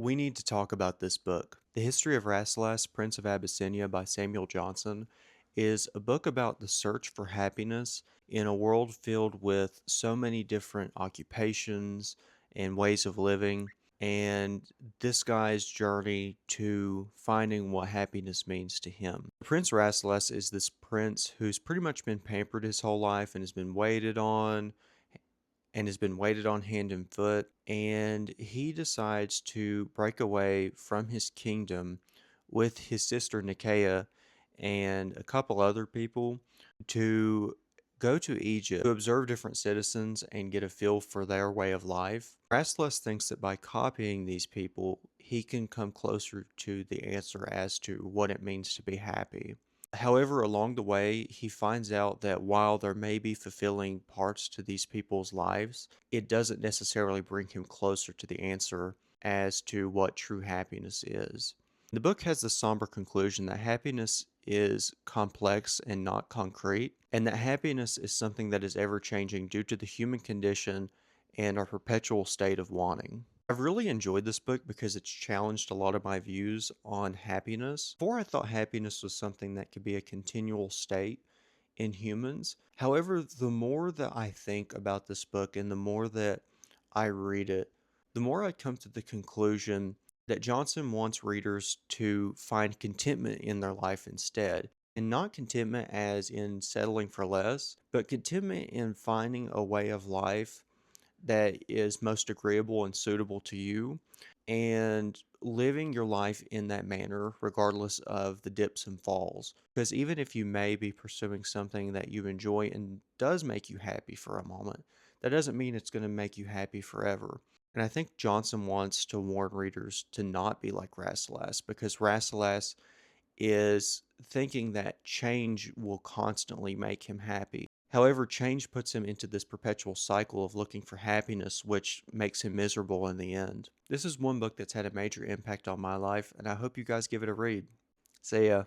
We need to talk about this book. The History of Rasselas, Prince of Abyssinia by Samuel Johnson is a book about the search for happiness in a world filled with so many different occupations and ways of living, and this guy's journey to finding what happiness means to him. Prince Rasselas is this prince who's pretty much been pampered his whole life and has been waited on hand and foot, and he decides to break away from his kingdom with his sister Nicaea and a couple other people to go to Egypt to observe different citizens and get a feel for their way of life. Rasselas thinks that by copying these people, he can come closer to the answer as to what it means to be happy. However, along the way, he finds out that while there may be fulfilling parts to these people's lives, it doesn't necessarily bring him closer to the answer as to what true happiness is. The book has the somber conclusion that happiness is complex and not concrete, and that happiness is something that is ever changing due to the human condition and our perpetual state of wanting. I've really enjoyed this book because it's challenged a lot of my views on happiness. Before, I thought happiness was something that could be a continual state in humans. However, the more that I think about this book and the more that I read it, the more I come to the conclusion that Johnson wants readers to find contentment in their life instead. And not contentment as in settling for less, but contentment in finding a way of life that is most agreeable and suitable to you, and living your life in that manner regardless of the dips and falls. Because even if you may be pursuing something that you enjoy and does make you happy for a moment, that doesn't mean it's going to make you happy forever. And I think Johnson wants to warn readers to not be like Rasselas, because Rasselas is thinking that change will constantly make him happy. However, change puts him into this perpetual cycle of looking for happiness, which makes him miserable in the end. This is one book that's had a major impact on my life, and I hope you guys give it a read. See ya.